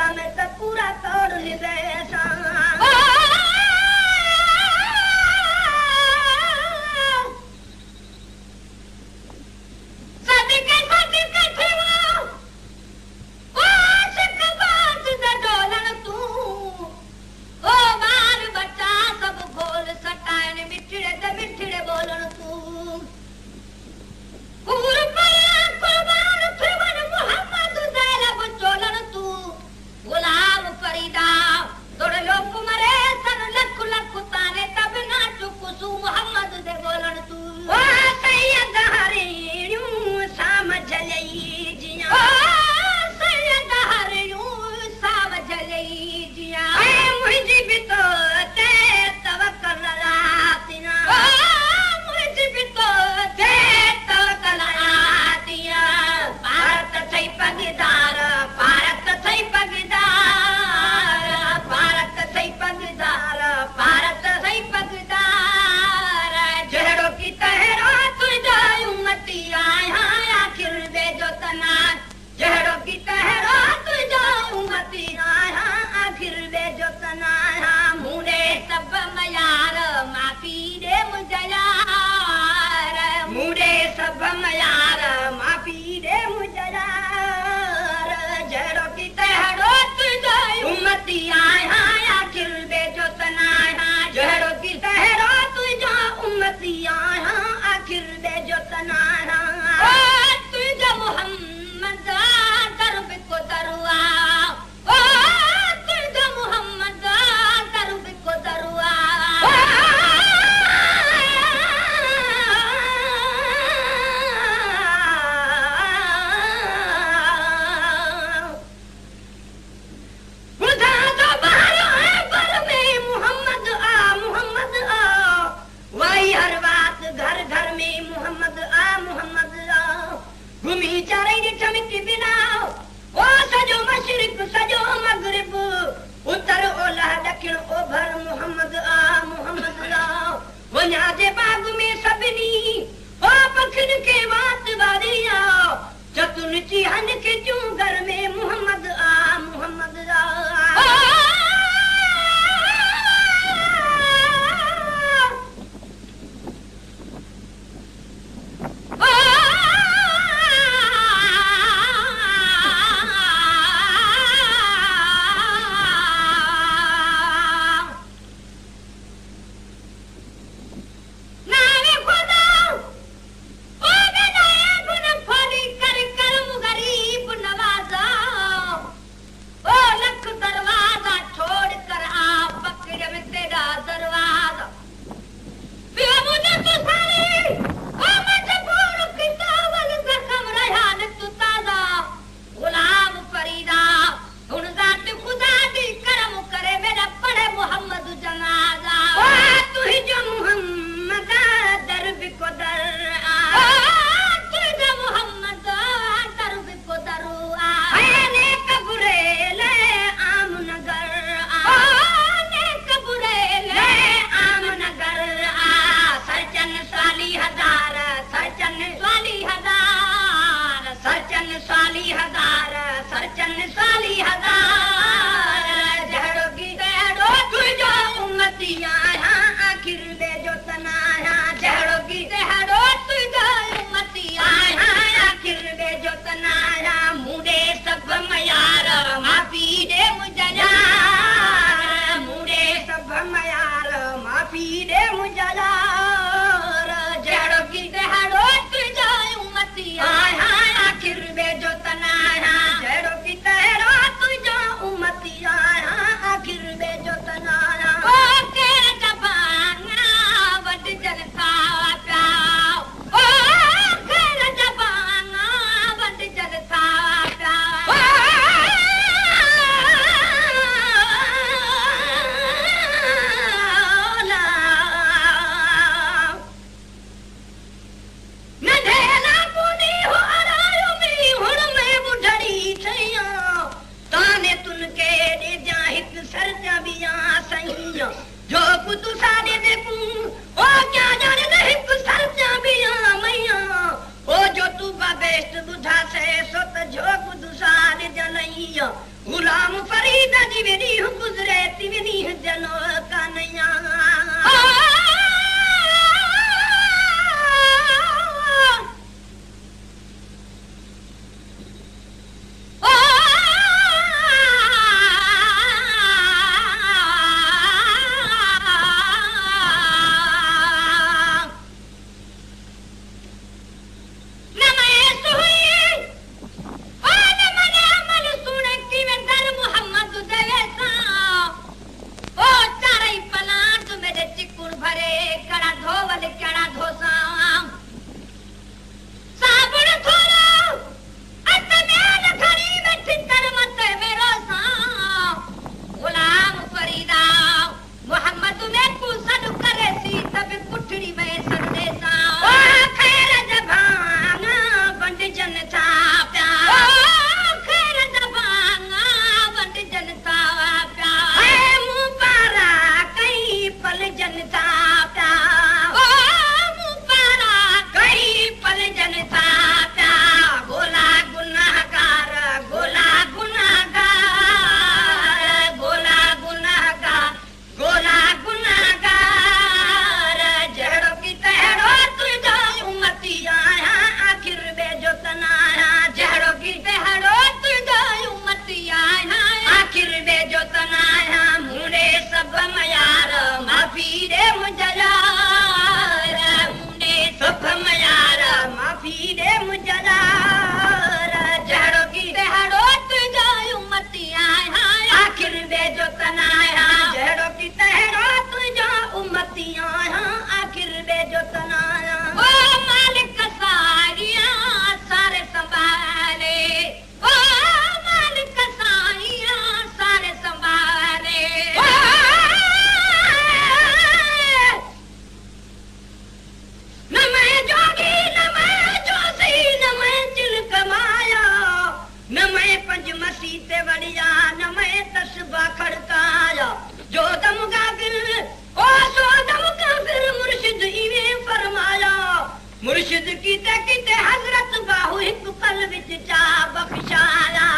में तो पूरा तोड़ ले ना मसीह ते वड़िया न मैं तस्बा खड़काया जो दम गाफिर ओ सो दम गाफिर मुर्शिद इवे फरमाया मुर्शिद कीते हजरत बाहु हिक पल विच चा बख्शाया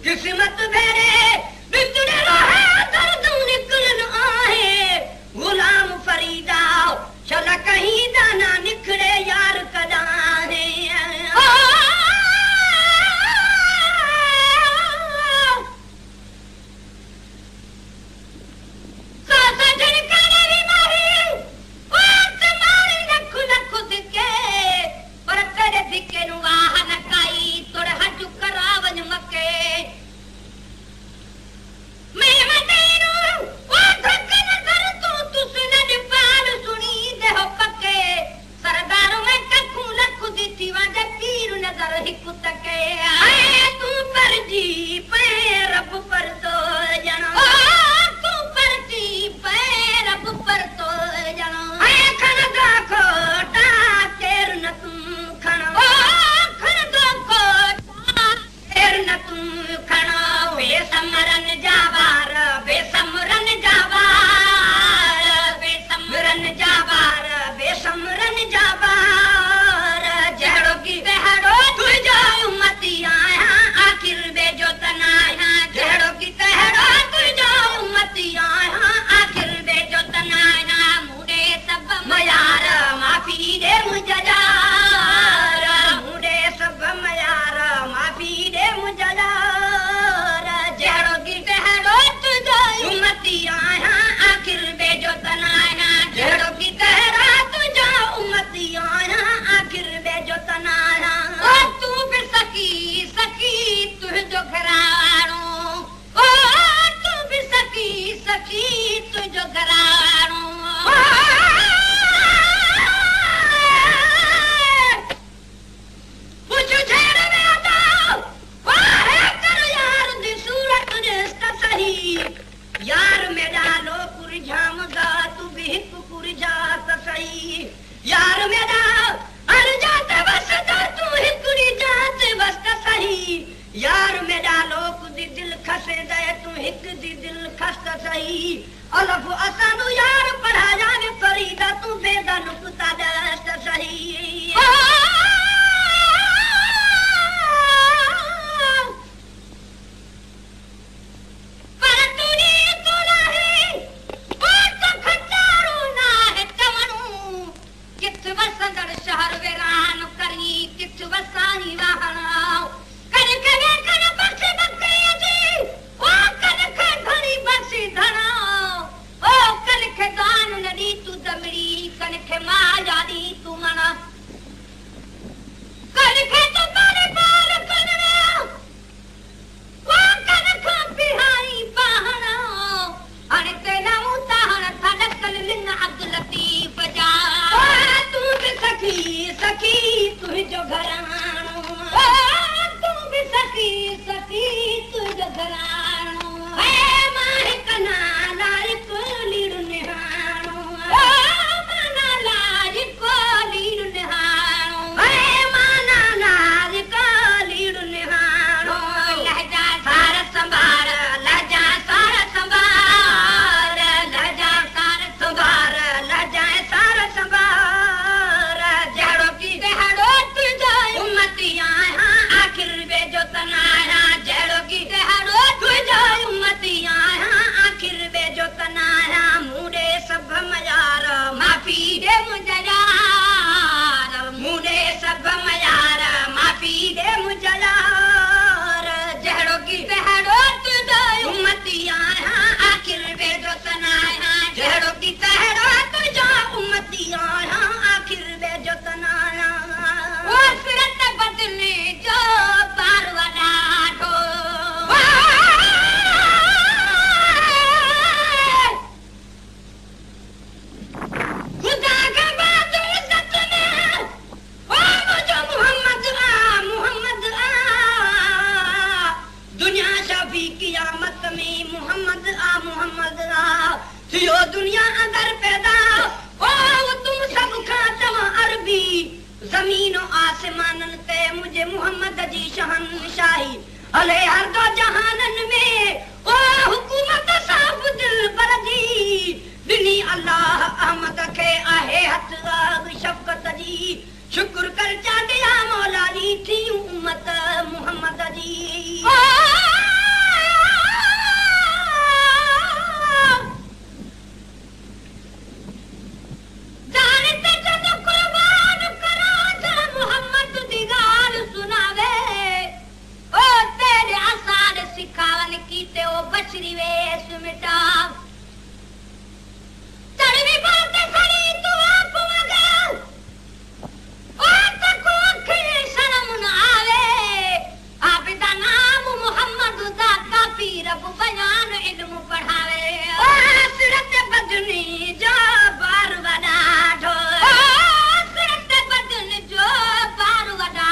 किस्मत भेरे बितड़े रहे दर्द निकलन आहे गुलाम फरीदा चल कहीं दाना निकले यार कदा है अलफ असानु यार पढ़ाया वे फरीदा तू बेदा नुक्ता दस्त सही पर तूने तो नहीं वो तो खटारो माफ़ी क़यामत में मोहम्मद आ थियो दुनिया अंदर पैदा ओ तुम सब खां तव्हां अरबी ज़मीन आसमानन ते मुझे मोहम्मद जी शहनशाही हले हर दो जहानन में ओ हुकूमत साफ दिल बरजी दिनी अल्लाह अहमद के आहे हथ शफ़क़त जी शुक्र कर चांदिया मौला दी थी उम्मत मोहम्मद जी कीते ओ बचरी वेस मिटा चढ़वी बोलते खड़ी तू आप मगा ओ तको अखे शर्म न आवे आबिदा नाम मोहम्मद दा काफी रब बयान इल्म पढ़ावे ओ सिरत बदनी जो बार वडा ढो ओ सिरत बदनी जो बार वडा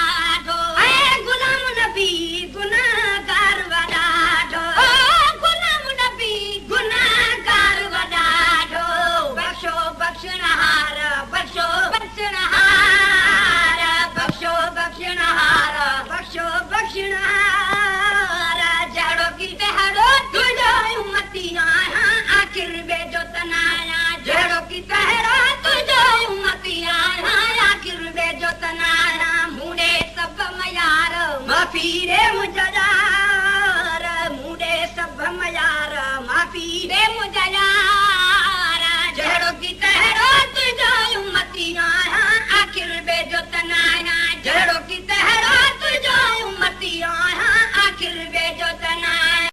ढो ए गुलाम नबी गुनाहगार वडा जड़ो की तहरो तुझो उम्मती आया आखिर बेजो तनाया जड़ो की तहरो तुझो उम्मती आया आखिर बेजो तनाया मुड़े सब मयार माफी रे मुझे मुड़े सब मयार माफी रे मुझे